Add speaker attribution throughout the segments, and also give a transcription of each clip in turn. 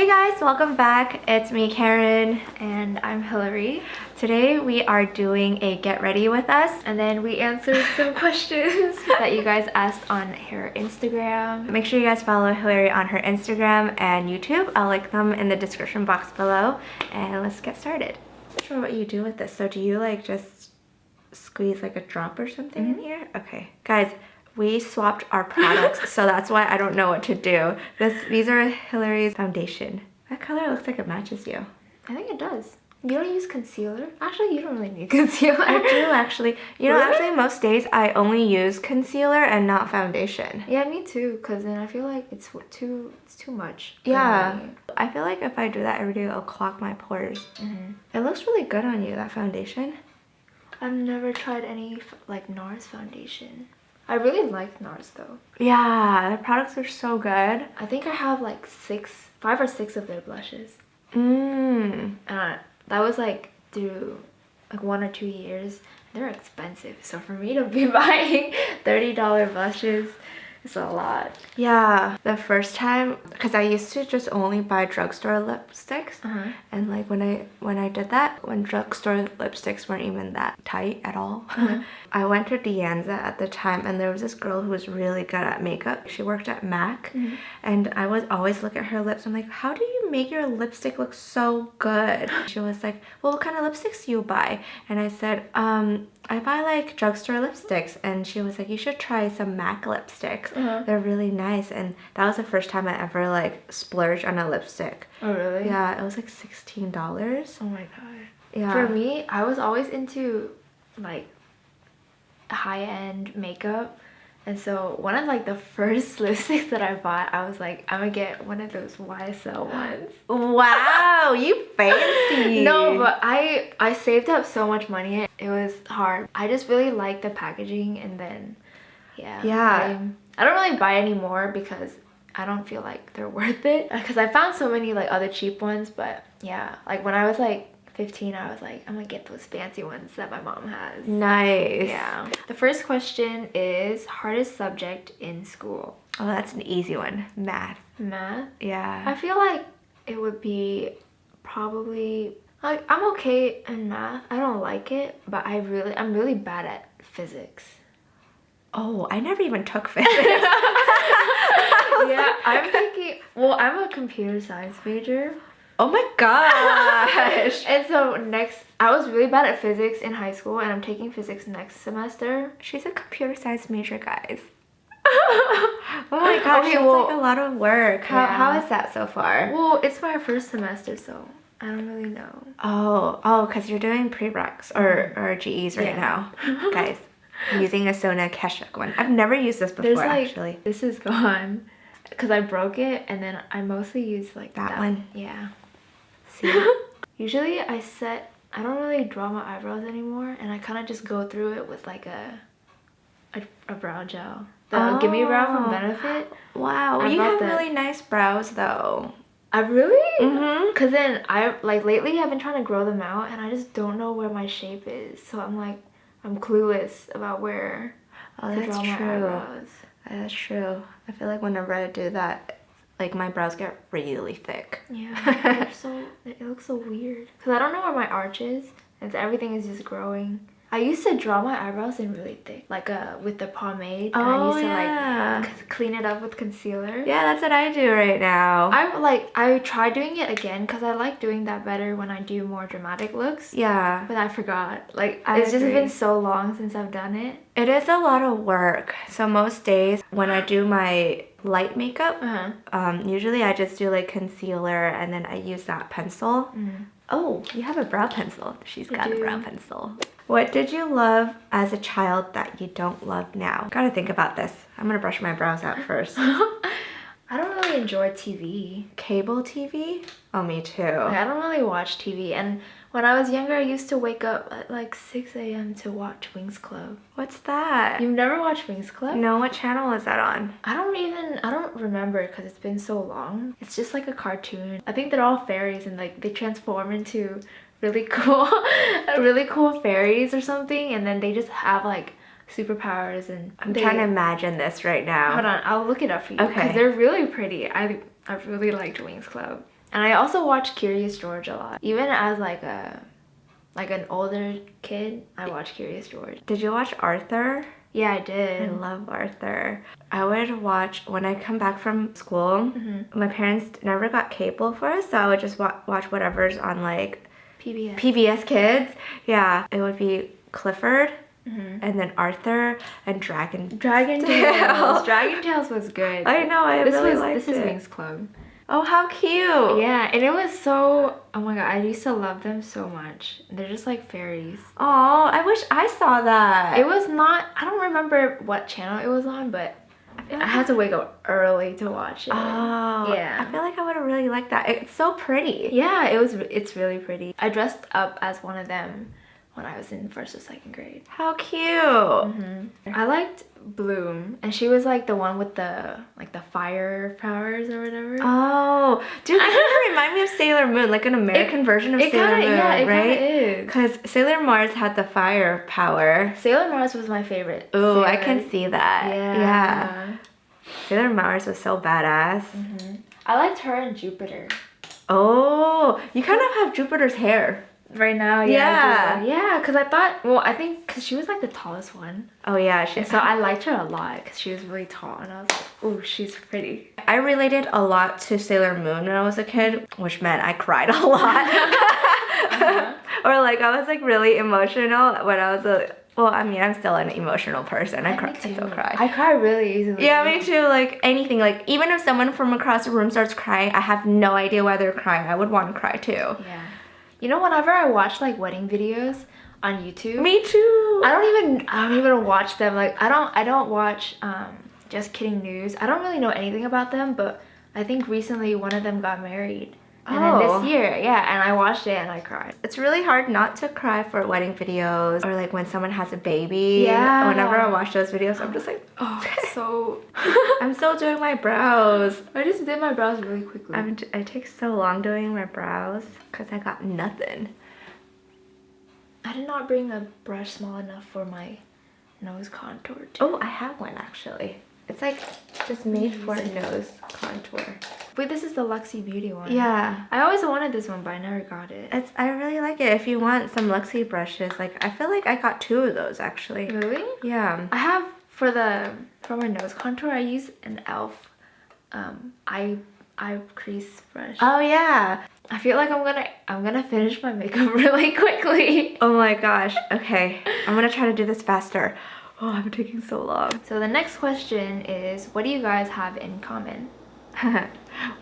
Speaker 1: Hey guys, welcome back. It's me, Karen.
Speaker 2: And I'm Hillary.
Speaker 1: Today we are doing a get ready with us.
Speaker 2: And then we answered some questions that you guys asked on her Instagram.
Speaker 1: Make sure you guys follow Hillary on her Instagram and YouTube. I'll link them in the description box below. And let's get started. I'm not sure what you do with this. So do you like just squeeze like a drop or something in here? Okay. Guys, we swapped our products, so that's why I don't know what to do. These are Hillary's foundation. That color looks like it matches you.
Speaker 2: I think it does. You don't use concealer? Actually, you don't really need concealer.
Speaker 1: I do actually. You know, actually most days I only use concealer and not foundation.
Speaker 2: Yeah, me too, because then I feel like it's too much.
Speaker 1: Yeah. I feel like if I do that every day, it'll clog my pores. It looks really good on you, that foundation.
Speaker 2: I've never tried any like NARS foundation. I really like NARS though.
Speaker 1: Yeah, the products are so good.
Speaker 2: I think I have like 5 or 6 of their blushes.
Speaker 1: Mmm.
Speaker 2: And that was like through like 1 or 2 years. They're expensive, so for me to be buying $30 blushes, it's a lot.
Speaker 1: Yeah, the first time, because I used to just only buy drugstore lipsticks, and like when I did that, when drugstore lipsticks weren't even that tight at all, I went to Dianza at the time, and there was this girl who was really good at makeup. She worked at MAC, and I would always look at her lips. I'm like, how do you make your lipstick look so good? She was like, well, what kind of lipsticks do you buy? And I said, I buy like drugstore lipsticks. And she was like, you should try some MAC lipsticks. They're really nice. And that was the first time I ever like splurged on a lipstick.
Speaker 2: Oh really?
Speaker 1: Yeah, it was like $16.
Speaker 2: Oh my god.
Speaker 1: Yeah.
Speaker 2: For me, I was always into like high-end makeup, and so one of like the first lipsticks that I bought, I was like, I'm gonna get one of those YSL ones.
Speaker 1: Wow, you fancy.
Speaker 2: No, but I saved up so much money. It was hard. I just really liked the packaging, and then yeah. I don't really buy anymore because I don't feel like they're worth it, because I found so many like other cheap ones. But yeah, like when I was like 15, I was like, I'm gonna get those fancy ones that my mom has.
Speaker 1: Nice.
Speaker 2: Yeah. The first question is hardest subject in school.
Speaker 1: Oh, that's an easy one. Math.
Speaker 2: Math?
Speaker 1: Yeah.
Speaker 2: I feel like it would be probably like, I'm okay in math. I don't like it, but I'm really bad at physics.
Speaker 1: Oh, I never even took physics.
Speaker 2: Yeah, I'm thinking, well, I'm a computer science major.
Speaker 1: Oh my gosh.
Speaker 2: And so I was really bad at physics in high school, and I'm taking physics next semester.
Speaker 1: She's a computer science major, guys. Oh my gosh,
Speaker 2: Okay,
Speaker 1: it's
Speaker 2: well,
Speaker 1: like a lot of work. How is that so far?
Speaker 2: Well, it's my first semester, so I don't really know.
Speaker 1: Oh, because you're doing prereqs or GEs right now. Guys, I'm using a Sona Keshik one. I've never used this before, actually.
Speaker 2: This is gone because I broke it, and then I mostly use like that
Speaker 1: one.
Speaker 2: Yeah.
Speaker 1: See?
Speaker 2: Usually I don't really draw my eyebrows anymore, and I kind of just go through it with like a brow gel. The Gimme Brow from Benefit.
Speaker 1: Wow, you have really nice brows though.
Speaker 2: I really? Because then lately I've been trying to grow them out, and I just don't know where my shape is. So I'm clueless about where to draw my eyebrows.
Speaker 1: That's true. I feel like whenever I do that, like my brows get really thick.
Speaker 2: Yeah, it looks so weird. Because I don't know where my arch is, and so everything is just growing. I used to draw my eyebrows in really thick, like with the pomade. And I used to like clean it up with concealer.
Speaker 1: Yeah, that's what I do right now.
Speaker 2: I tried doing it again because I like doing that better when I do more dramatic looks.
Speaker 1: Yeah.
Speaker 2: But I forgot. Like, it's just been so long since I've done it.
Speaker 1: It is a lot of work. So most days when I do my light makeup, usually I just do like concealer, and then I use that pencil. Oh, you have a brow pencil. She's got a brow pencil. What did you love as a child that you don't love now? Gotta think about this. I'm gonna brush my brows out first.
Speaker 2: I don't really enjoy TV.
Speaker 1: Cable TV? Oh, me too.
Speaker 2: Like, I don't really watch TV, and when I was younger, I used to wake up at like 6 a.m. to watch Winx Club.
Speaker 1: What's that?
Speaker 2: You've never watched Winx Club?
Speaker 1: No, what channel is that on?
Speaker 2: I don't remember because it's been so long. It's just like a cartoon. I think they're all fairies, and like they transform into really cool fairies or something, and then they just have like superpowers. And
Speaker 1: I'm trying to imagine this right now.
Speaker 2: Hold on, I'll look it up for you.
Speaker 1: Okay.
Speaker 2: Because they're really pretty. I really liked Winx Club. And I also watched Curious George a lot. Even as like an older kid, I watched Curious George.
Speaker 1: Did you watch Arthur?
Speaker 2: Yeah, I did.
Speaker 1: I love Arthur. I would watch when I come back from school. My parents never got cable for us, so I would just watch whatever's on like PBS Kids. Yeah, it would be Clifford. And then Arthur and Dragon Tales.
Speaker 2: Dragon Tales was good.
Speaker 1: I know, I really liked it.
Speaker 2: This is Wings Club.
Speaker 1: Oh, how cute.
Speaker 2: Yeah, and it was so, oh my god, I used to love them so much. They're just like fairies.
Speaker 1: Oh, I wish I saw that.
Speaker 2: It was not, I don't remember what channel it was on, but I had to wake up early to watch it.
Speaker 1: Oh,
Speaker 2: yeah.
Speaker 1: I feel like I would have really liked that. It's so pretty.
Speaker 2: Yeah, it's really pretty. I dressed up as one of them when I was in 1st or 2nd grade.
Speaker 1: How cute.
Speaker 2: I liked Bloom, and she was like the one with the fire powers or whatever.
Speaker 1: Oh, dude, that kind of remind me of Sailor Moon, like an American version of Sailor Moon,
Speaker 2: it
Speaker 1: right?
Speaker 2: Is.
Speaker 1: Because Sailor Mars had the fire power.
Speaker 2: Sailor Mars was my favorite.
Speaker 1: Oh, I can see that.
Speaker 2: Yeah.
Speaker 1: Sailor Mars was so badass.
Speaker 2: I liked her and Jupiter.
Speaker 1: Oh, you kind of have Jupiter's hair.
Speaker 2: Right now, yeah, because I think because she was like the tallest one.
Speaker 1: Oh yeah,
Speaker 2: so I liked her a lot because she was really tall, and I was like, oh, she's pretty.
Speaker 1: I related a lot to Sailor Moon when I was a kid, which meant I cried a lot. Or like I was like really emotional when I was well, I mean, I'm still an emotional person. I still cry.
Speaker 2: I cry really easily.
Speaker 1: Yeah, me too. Like anything, like even if someone from across the room starts crying, I have no idea why they're crying. I would want to cry too.
Speaker 2: Yeah. You know, whenever I watch like wedding videos on YouTube.
Speaker 1: Me too.
Speaker 2: I don't even watch them. Like I don't watch Just Kidding News. I don't really know anything about them, but I think recently one of them got married. And then this year, and I watched it and I cried.
Speaker 1: It's really hard not to cry for wedding videos or like when someone has a baby.
Speaker 2: Yeah.
Speaker 1: Whenever I watch those videos, I'm just like, I'm still doing my brows.
Speaker 2: I just did my brows really quickly.
Speaker 1: I take so long doing my brows because I got nothing.
Speaker 2: I did not bring a brush small enough for my nose contour too.
Speaker 1: Oh, I have one actually. It's like just made for nose contour.
Speaker 2: Wait, this is the Luxie Beauty one.
Speaker 1: Yeah.
Speaker 2: I always wanted this one, but I never got it.
Speaker 1: I really like it. If you want some Luxie brushes, like I feel like I got 2 of those actually.
Speaker 2: Really?
Speaker 1: Yeah.
Speaker 2: I have for my nose contour, I use an e.l.f. eye crease brush.
Speaker 1: Oh yeah.
Speaker 2: I feel like I'm gonna finish my makeup really quickly.
Speaker 1: Oh my gosh. Okay. I'm gonna try to do this faster. Oh, I'm taking so long.
Speaker 2: So the next question is, what do you guys have in common?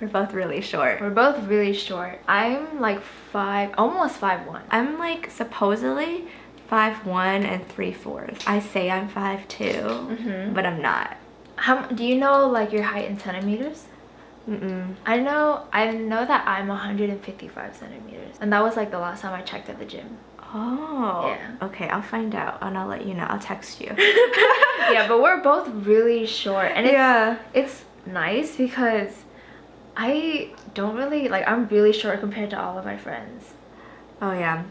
Speaker 1: We're both really short.
Speaker 2: We're both really short. I'm like almost 5'1".
Speaker 1: I'm like supposedly 5'1" and 3/4. I say I'm 5'2", but I'm not.
Speaker 2: Do you know like your height in centimeters? I know that I'm 155 centimeters, and that was like the last time I checked at the gym.
Speaker 1: Oh.
Speaker 2: Yeah.
Speaker 1: Okay, I'll find out and I'll let you know. I'll text you.
Speaker 2: Yeah, but we're both really short, and it's nice because I don't really I'm really short compared to all of my friends.
Speaker 1: Oh yeah,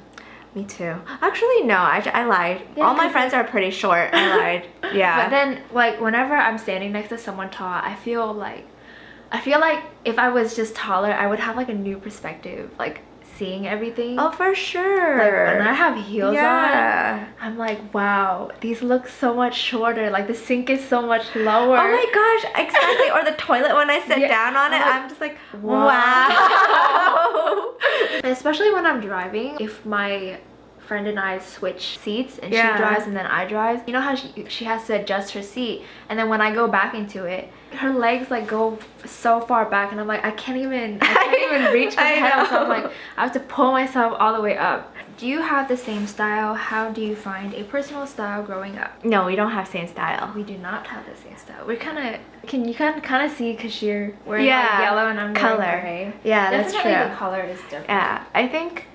Speaker 1: me too. Actually, no, I lied.
Speaker 2: Yeah,
Speaker 1: all my friends are pretty short. I lied. Yeah.
Speaker 2: But then like whenever I'm standing next to someone tall, I feel like if I was just taller, I would have like a new perspective, like seeing everything.
Speaker 1: Oh, for sure.
Speaker 2: Like when I have heels on, I'm like, wow, these look so much shorter. Like the sink is so much lower.
Speaker 1: Oh my gosh, exactly. Or the toilet when I sit down on it, I'm just like, wow.
Speaker 2: Especially when I'm driving, if my friend and I switch seats and she drives and then I drive, you know how she has to adjust her seat, and then when I go back into it, her legs like go so far back, and I'm like, I can't even reach my head up, so I'm like, I have to pull myself all the way up. Do you have the same style? How do you find a personal style growing up?
Speaker 1: No, we don't have same style.
Speaker 2: We do not have the same style. We're you can kind of see because you're wearing like yellow and I'm wearing gray.
Speaker 1: Yeah,
Speaker 2: definitely
Speaker 1: that's true.
Speaker 2: The color is different.
Speaker 1: Yeah, I think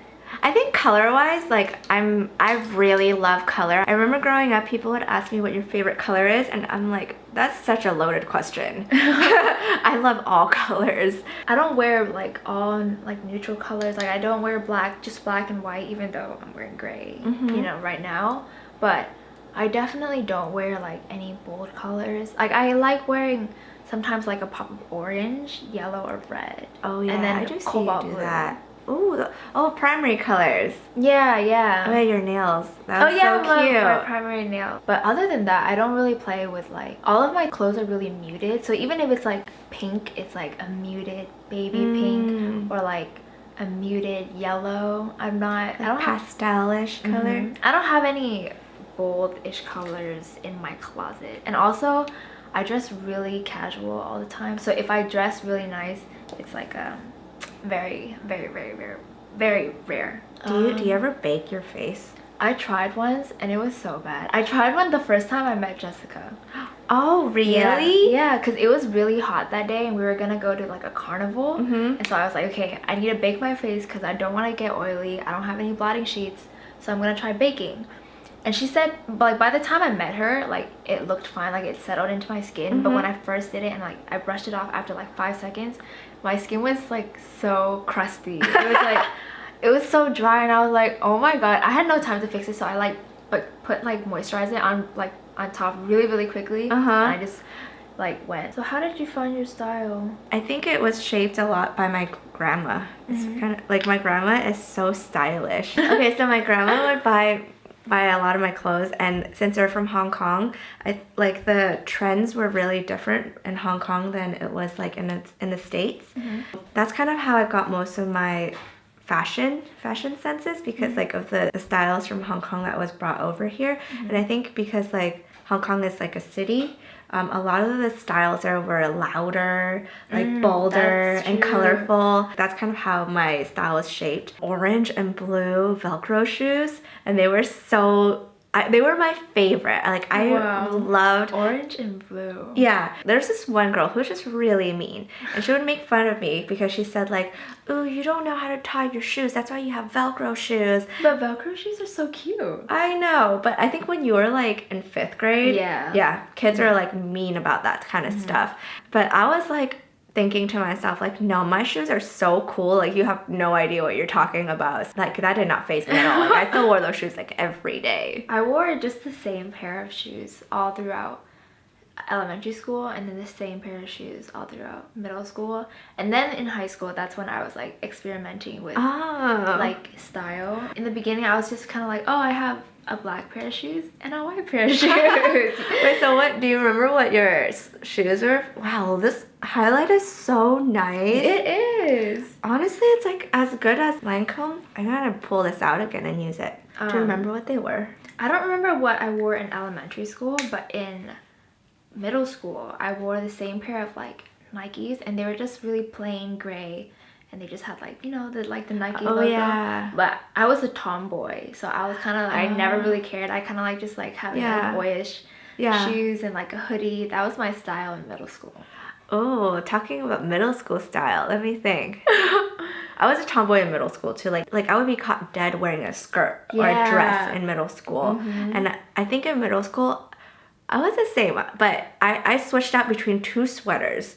Speaker 1: color-wise, like I really love color. I remember growing up, people would ask me what your favorite color is, and I'm like, that's such a loaded question. I love all colors.
Speaker 2: I don't wear like all like neutral colors. Like I don't wear black, just black and white, even though I'm wearing gray, you know, right now. But I definitely don't wear like any bold colors. Like I like wearing sometimes like a pop of orange, yellow, or red.
Speaker 1: Oh yeah,
Speaker 2: and then
Speaker 1: I do see
Speaker 2: cobalt
Speaker 1: you do
Speaker 2: blue.
Speaker 1: that. Ooh, oh, primary colors.
Speaker 2: Yeah, yeah.
Speaker 1: Oh yeah, your nails. That was so
Speaker 2: my
Speaker 1: cute.
Speaker 2: primary nail. But other than that, I don't really play with like, all of my clothes are really muted. So even if it's like pink, it's like a muted baby pink or like a muted yellow. I don't
Speaker 1: Pastel-ish color.
Speaker 2: I don't have any bold-ish colors in my closet. And also, I dress really casual all the time. So if I dress really nice, it's like very, very, very, very, very rare.
Speaker 1: Do you ever bake your face?
Speaker 2: I tried once and it was so bad. I tried one the first time I met Jessica.
Speaker 1: Oh, really?
Speaker 2: Yeah, because it was really hot that day and we were gonna go to like a carnival. And so I was like, okay, I need to bake my face because I don't want to get oily. I don't have any blotting sheets, so I'm gonna try baking. And she said, like, by the time I met her, like, it looked fine, like it settled into my skin. But when I first did it and like I brushed it off after like 5 seconds, my skin was like so crusty. It was like, it was so dry and I was like, oh my god. I had no time to fix it, so I like put like moisturizer on top really, really quickly. And I just like went. So how did you find your style?
Speaker 1: I think it was shaped a lot by my grandma. It's kind of like, my grandma is so stylish. Okay, so my grandma would buy a lot of my clothes, and since they're from Hong Kong, like the trends were really different in Hong Kong than it was like in the States. That's kind of how I got most of my fashion senses, because like of the styles from Hong Kong that was brought over here. And I think because like Hong Kong is like a city, a lot of the styles there were louder, like bolder and colorful. That's kind of how my style was shaped. Orange and blue Velcro shoes, and they were they were my favorite. Like, I loved
Speaker 2: orange and blue.
Speaker 1: Yeah, there's this one girl who was just really mean, and she would make fun of me because she said like, "Ooh, you don't know how to tie your shoes. That's why you have Velcro shoes."
Speaker 2: But Velcro shoes are so cute.
Speaker 1: I know, but I think when you were like in 5th grade, yeah, kids are like mean about that kind of stuff. But I was like thinking to myself, like, no, my shoes are so cool. Like, you have no idea what you're talking about. Like, that did not faze me at all. Like, I still wore those shoes like every day.
Speaker 2: I wore just the same pair of shoes all throughout elementary school, and then the same pair of shoes all throughout middle school. And then in high school, that's when I was like experimenting with like style. In the beginning, I was just kind of like, oh, I have a black pair of shoes and a white pair of shoes.
Speaker 1: Wait, so what, do you remember what your shoes were? Wow, this highlight is so nice.
Speaker 2: It is.
Speaker 1: Honestly, it's like as good as Lancome. I gotta pull this out again and use it. Do you remember what they were?
Speaker 2: I don't remember what I wore in elementary school, but in middle school, I wore the same pair of like Nikes, and they were just really plain gray. And they just had like, you know, the Nike logo.
Speaker 1: Yeah.
Speaker 2: But I was a tomboy, so I was kind of like, I never really cared. I kind of like just like having like boyish shoes and like a hoodie. That was my style in middle school.
Speaker 1: Oh, talking about middle school style, let me think. I was a tomboy in middle school too. Like I would be caught dead wearing a skirt or a dress in middle school. And I think in middle school, I was the same, but I switched out between 2 sweaters.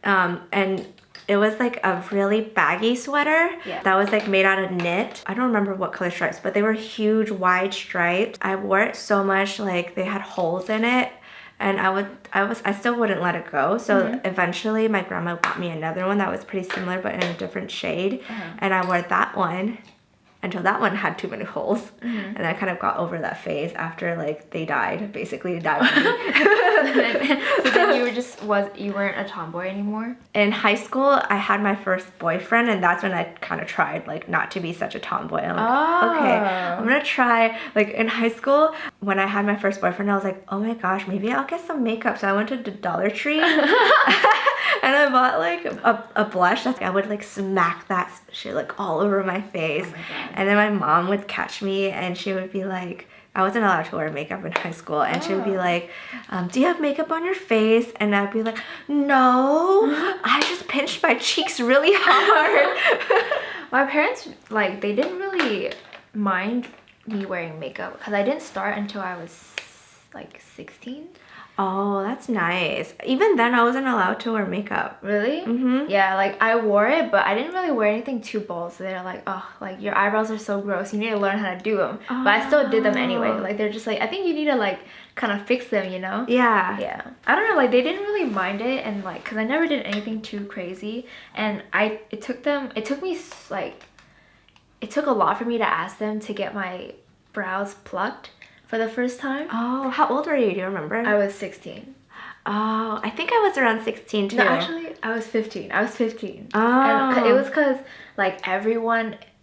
Speaker 1: And it was like a really baggy sweater that was like made out of knit. I don't remember what color stripes, but they were huge, wide stripes. I wore it so much, like they had holes in it, and I still wouldn't let it go. So eventually my grandma got me another one that was pretty similar but in a different shade, and I wore that one until that one had too many holes. And I kind of got over that phase after like they died, basically died with me.
Speaker 2: So then you weren't a tomboy anymore?
Speaker 1: In high school, I had my first boyfriend, and that's when I kind of tried like not to be such a tomboy. I'm like, okay, I'm gonna try. Like in high school, when I had my first boyfriend, I was like, oh my gosh, maybe I'll get some makeup. So I went to the Dollar Tree and I bought like a blush that I would like smack that shit like all over my face. Oh my, and then my mom would catch me and she would be like, I wasn't allowed to wear makeup in high school, and she would be like, do you have makeup on your face? And I'd be like, no, I just pinched my cheeks really hard.
Speaker 2: My parents, like, they didn't really mind me wearing makeup because I didn't start until I was like 16.
Speaker 1: Oh, that's nice. Even then, I wasn't allowed to wear makeup.
Speaker 2: Really?
Speaker 1: Mm-hmm.
Speaker 2: Yeah, like I wore it, but I didn't really wear anything too bold. So they're like, oh, like your eyebrows are so gross. You need to learn how to do them.
Speaker 1: Oh.
Speaker 2: But I still did them anyway. Like they're just like, I think you need to like kind of fix them, you know?
Speaker 1: Yeah.
Speaker 2: Yeah. I don't know, like they didn't really mind it, and like, cause I never did anything too crazy, and it took a lot for me to ask them to get my brows plucked for the first time.
Speaker 1: Oh, how old were you? Do you remember?
Speaker 2: I was 16.
Speaker 1: Oh, I think I was around 16 too.
Speaker 2: No, actually, I was 15. I was 15.
Speaker 1: Oh.
Speaker 2: And it was because, like,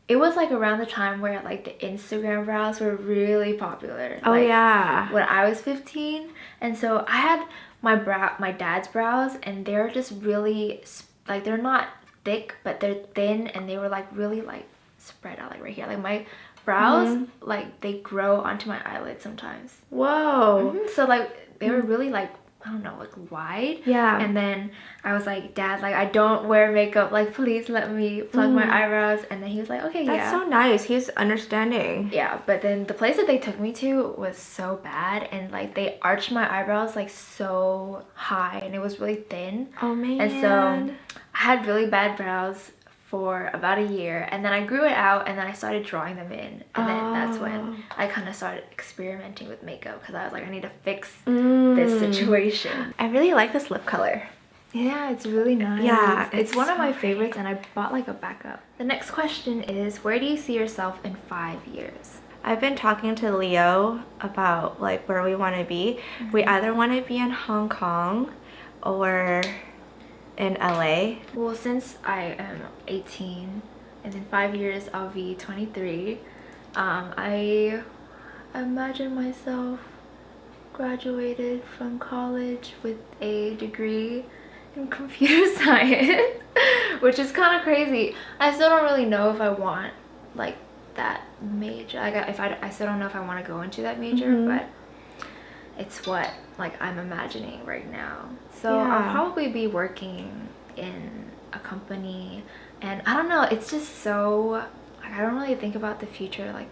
Speaker 2: it was, like, around the time where, like, the Instagram brows were really popular.
Speaker 1: Oh,
Speaker 2: like,
Speaker 1: yeah.
Speaker 2: When I was 15. And so I had my dad's brows, and they're just really, like, they're not thick, but they're thin, and they were, like, really, like, spread out, like, right here. Like, my brows, like, they grow onto my eyelids sometimes.
Speaker 1: Whoa.
Speaker 2: So, like, they were really, like, I don't know, like wide.
Speaker 1: Yeah.
Speaker 2: And then I was like, Dad, like I don't wear makeup. Like please let me plug my eyebrows. And then he was like, okay,
Speaker 1: That's so nice. He's understanding.
Speaker 2: Yeah, but then the place that they took me to was so bad, and like they arched my eyebrows like so high, and it was really thin.
Speaker 1: Oh man.
Speaker 2: And so I had really bad brows for about a year, and then I grew it out, and then I started drawing them in, and then that's when I kind of started experimenting with makeup, because I was like, I need to fix this situation.
Speaker 1: I really like this lip color.
Speaker 2: Yeah, it's really nice.
Speaker 1: Yeah,
Speaker 2: it's one of my favorites, and I bought like a backup. The next question is, where do you see yourself in 5 years?
Speaker 1: I've been talking to Leo about like where we want to be. We either want to be in Hong Kong or in LA.
Speaker 2: Well, since I am 18 and in 5 years I'll be 23, I imagine myself graduated from college with a degree in computer science, which is kind of crazy. I still don't really know if I want like that major. I still don't know if I want to go into that major, but it's what like I'm imagining right now. So I'll probably be working in a company, and I don't know, it's just so like I don't really think about the future. Like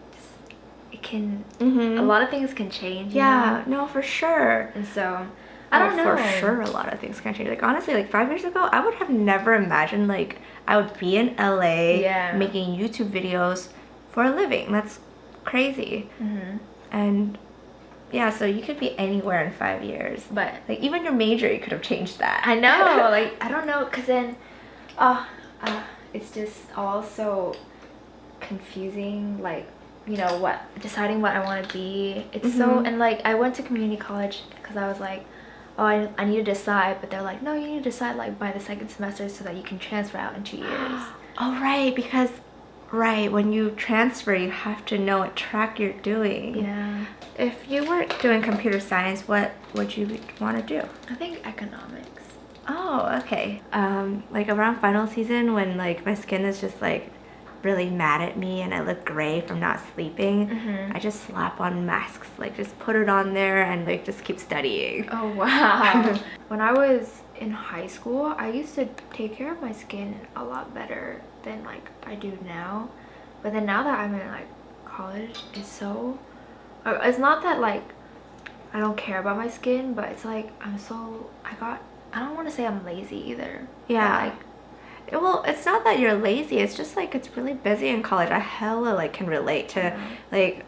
Speaker 2: it can a lot of things can change, you know?
Speaker 1: No, for sure.
Speaker 2: And so I don't know,
Speaker 1: for sure a lot of things can change. Like honestly, like 5 years ago I would have never imagined like I would be in LA making YouTube videos for a living. That's crazy. And yeah, so you could be anywhere in 5 years.
Speaker 2: But
Speaker 1: like even your major, you could have changed that.
Speaker 2: I know, like I don't know, cause then, it's just all so confusing. Like, you know, deciding what I want to be. It's so, and like I went to community college because I was like, oh, I need to decide. But they're like, no, you need to decide like by the second semester so that you can transfer out in 2 years.
Speaker 1: Oh right, because when you transfer, you have to know what track you're doing.
Speaker 2: Yeah.
Speaker 1: If you weren't doing computer science, what would you want to do?
Speaker 2: I think economics.
Speaker 1: Oh, okay. Like around final season when like my skin is just like really mad at me and I look gray from not sleeping, I just slap on masks, like just put it on there and like just keep studying.
Speaker 2: Oh wow. When I was in high school, I used to take care of my skin a lot better than like I do now. But then now that I'm in like college, it's not that like I don't care about my skin, but it's like I don't want to say I'm lazy either.
Speaker 1: Yeah. Well, it's not that you're lazy, it's just like it's really busy in college. I hella like can relate to like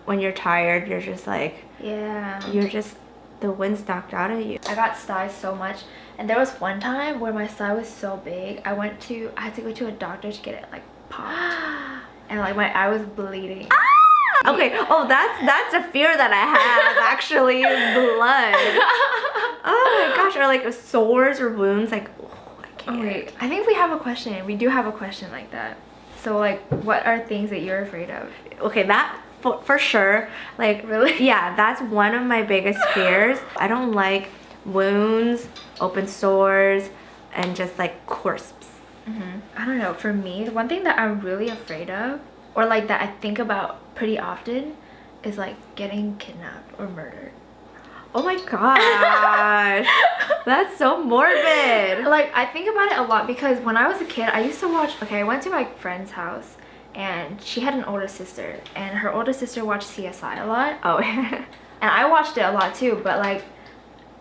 Speaker 1: when you're tired, you're just like the wind's knocked out of you.
Speaker 2: I got styes so much, and there was one time where my stye was so big, I had to go to a doctor to get it like popped, and like my eye was bleeding.
Speaker 1: Okay, oh that's a fear that I have actually, blood. Oh my gosh, or like sores or wounds, like I can't.
Speaker 2: Oh wait, I think we have a question. We do have a question like that. So like, what are things that you're afraid of?
Speaker 1: Okay, that for sure, like
Speaker 2: really,
Speaker 1: yeah, that's one of my biggest fears. I don't like wounds, open sores, and just like crisps.
Speaker 2: I don't know, for me, the one thing that I'm really afraid of, or like that I think about pretty often, is like getting kidnapped or murdered.
Speaker 1: Oh my gosh, that's so morbid.
Speaker 2: Like I think about it a lot because when I was a kid, I used to watch, I went to my friend's house and she had an older sister, and her older sister watched CSI a lot.
Speaker 1: Oh.
Speaker 2: And I watched it a lot too, but like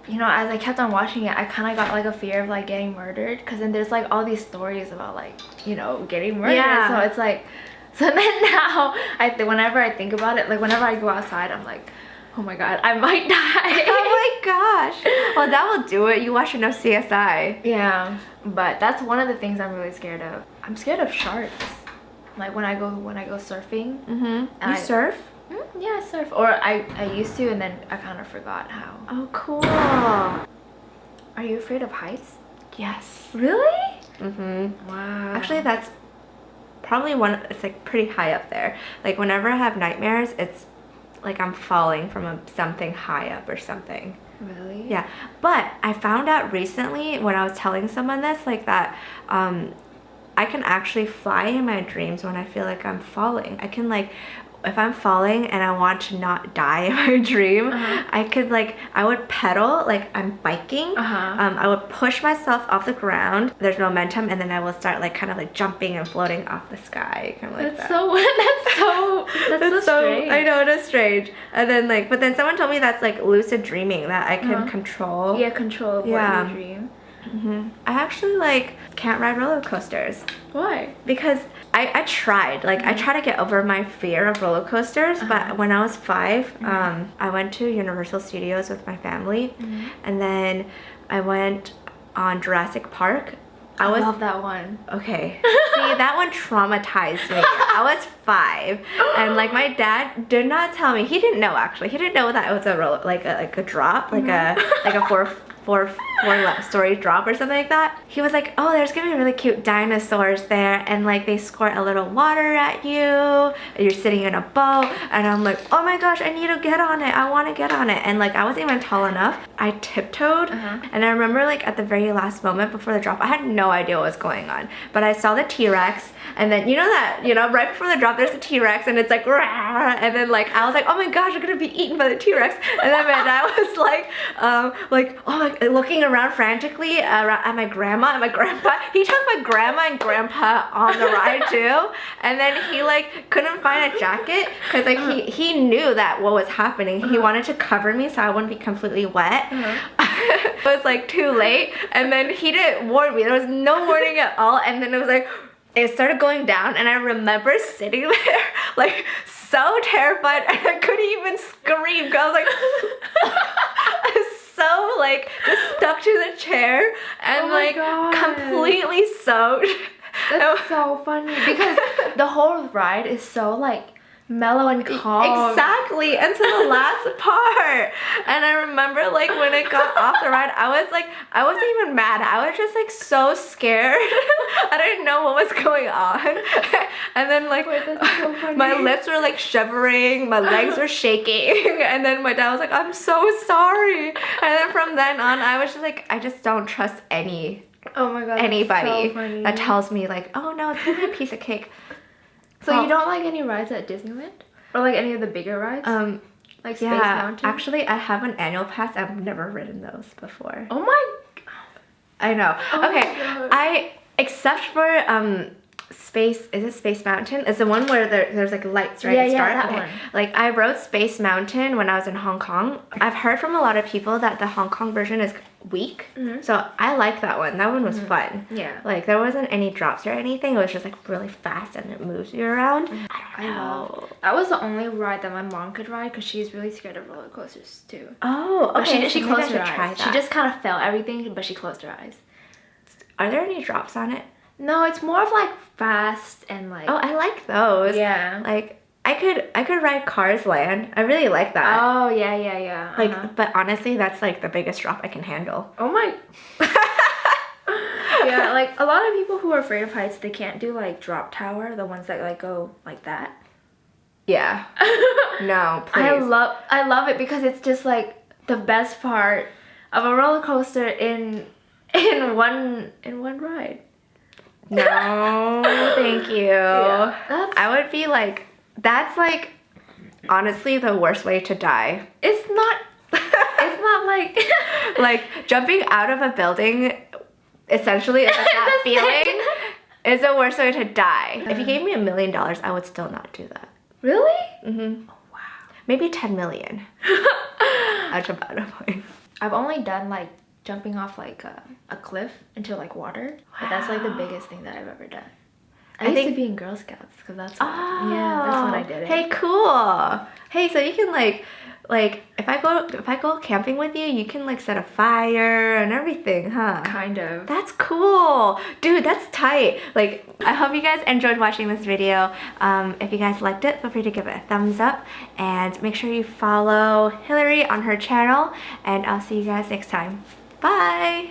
Speaker 2: you know, as I kept on watching it, I kind of got like a fear of like getting murdered, because then there's like all these stories about like, you know, getting murdered.
Speaker 1: Yeah.
Speaker 2: So it's like, so then now whenever I think about it, like whenever I go outside, I'm like, oh my god, I might die.
Speaker 1: Oh my gosh. Well, that will do it. You watch enough CSI.
Speaker 2: Yeah, but that's one of the things I'm really scared of. I'm scared of sharks. Like when I go surfing.
Speaker 1: You surf?
Speaker 2: Yeah, I surf. Or I used to, and then I kind of forgot how.
Speaker 1: Oh, cool.
Speaker 2: Are you afraid of heights?
Speaker 1: Yes.
Speaker 2: Really?
Speaker 1: Wow. Actually, that's probably it's like pretty high up there. Like whenever I have nightmares, it's like I'm falling from something high up or something.
Speaker 2: Really?
Speaker 1: Yeah. But I found out recently when I was telling someone this, like that I can actually fly in my dreams when I feel like I'm falling. I can like, if I'm falling and I want to not die in my dream, I would pedal like I'm biking. I would push myself off the ground. There's momentum, and then I will start like kind of like jumping and floating off the sky, kind of like
Speaker 2: that's
Speaker 1: that.
Speaker 2: That's so strange.
Speaker 1: I know, it is strange. And then like, but then someone told me that's like lucid dreaming, that I can control.
Speaker 2: Yeah, control what you dream.
Speaker 1: I actually like can't ride roller coasters.
Speaker 2: Why?
Speaker 1: Because I tried, like I tried to get over my fear of roller coasters, but when I was 5, I went to Universal Studios with my family, and then I went on Jurassic Park.
Speaker 2: I love that one.
Speaker 1: Okay. See, that one traumatized me. I was 5, and like my dad did not tell me. He didn't know actually. He didn't know that it was a roller, like a drop, like a four-story drop or something like that. He was like, oh, there's gonna be really cute dinosaurs there, and like they squirt a little water at you, and you're sitting in a boat. And I'm like, oh my gosh, I need to get on it. I want to get on it. And like I wasn't even tall enough. I tiptoed, and I remember like at the very last moment before the drop, I had no idea what was going on, but I saw the T-Rex, and then you know right before the drop there's a T-Rex, and it's like rah, and then like I was like, oh my gosh, I'm gonna be eaten by the T-Rex. And then my dad was like oh my, looking around frantically at my grandma and my grandpa. He took my grandma and grandpa on the ride too, and then he like couldn't find a jacket because like he knew that what was happening. He wanted to cover me so I wouldn't be completely wet. It was like too late, and then he didn't warn me. There was no warning at all, and then it was like it started going down, and I remember sitting there like so terrified, and I couldn't even scream because I was like I was so like just stuck to the chair and completely soaked.
Speaker 2: That's so funny because the whole ride is so like mellow and calm.
Speaker 1: Exactly, until the last part. And I remember like when it got off the ride, I wasn't even mad. I was just like so scared. I didn't know what was going on. And then like
Speaker 2: that's so funny.
Speaker 1: My lips were like shivering, my legs were shaking, and then my dad was like, I'm so sorry. And then from then on, I was just like, I just don't trust anybody
Speaker 2: so
Speaker 1: that tells me like, oh no, it's gonna be a piece of cake.
Speaker 2: So you don't like any rides at Disneyland? Or like any of the bigger rides? Like Space Mountain?
Speaker 1: Actually I have an annual pass. I've never ridden those before.
Speaker 2: Oh my god.
Speaker 1: I know.
Speaker 2: Oh
Speaker 1: okay. Except for Space Mountain? It's the one where there's like lights, right?
Speaker 2: Yeah, that one.
Speaker 1: Like I rode Space Mountain when I was in Hong Kong. I've heard from a lot of people that the Hong Kong version is weak. So I like that one. That one was fun.
Speaker 2: Yeah.
Speaker 1: Like there wasn't any drops or anything. It was just like really fast and it moves you around. I don't know.
Speaker 2: That was the only ride that my mom could ride because she's really scared of roller coasters too.
Speaker 1: Oh, okay.
Speaker 2: She closed her eyes. She just kind of felt everything, but she closed her eyes.
Speaker 1: Are there any drops on it?
Speaker 2: No, it's more of like fast and like.
Speaker 1: Oh, I like those.
Speaker 2: Yeah.
Speaker 1: Like I could ride Cars Land. I really like that.
Speaker 2: Oh yeah.
Speaker 1: Like, but honestly, that's like the biggest drop I can handle.
Speaker 2: Oh my. Yeah, like a lot of people who are afraid of heights, they can't do like drop tower, the ones that like go like that.
Speaker 1: Yeah. No, please.
Speaker 2: I love it because it's just like the best part of a roller coaster in one ride.
Speaker 1: No, thank you.
Speaker 2: Yeah,
Speaker 1: I would be like, that's like honestly the worst way to die.
Speaker 2: It's not like
Speaker 1: like jumping out of a building essentially is like that feeling is the worst way to die. If you gave me $1 million, I would still not do that.
Speaker 2: Really?
Speaker 1: Mm-hmm.
Speaker 2: Oh, wow.
Speaker 1: Maybe 10 million. I'd jump out of a plane.
Speaker 2: I've only done like jumping off like a cliff into like water. But that's like the biggest thing that I've ever done. I used to be in Girl Scouts because that's what, yeah, that's what I did.
Speaker 1: Hey, cool. Hey, so you can like if I go camping with you, you can like set a fire and everything, huh?
Speaker 2: Kind of.
Speaker 1: That's cool. Dude, that's tight. Like, I hope you guys enjoyed watching this video. If you guys liked it, feel free to give it a thumbs up and make sure you follow Hillary on her channel, and I'll see you guys next time. Bye.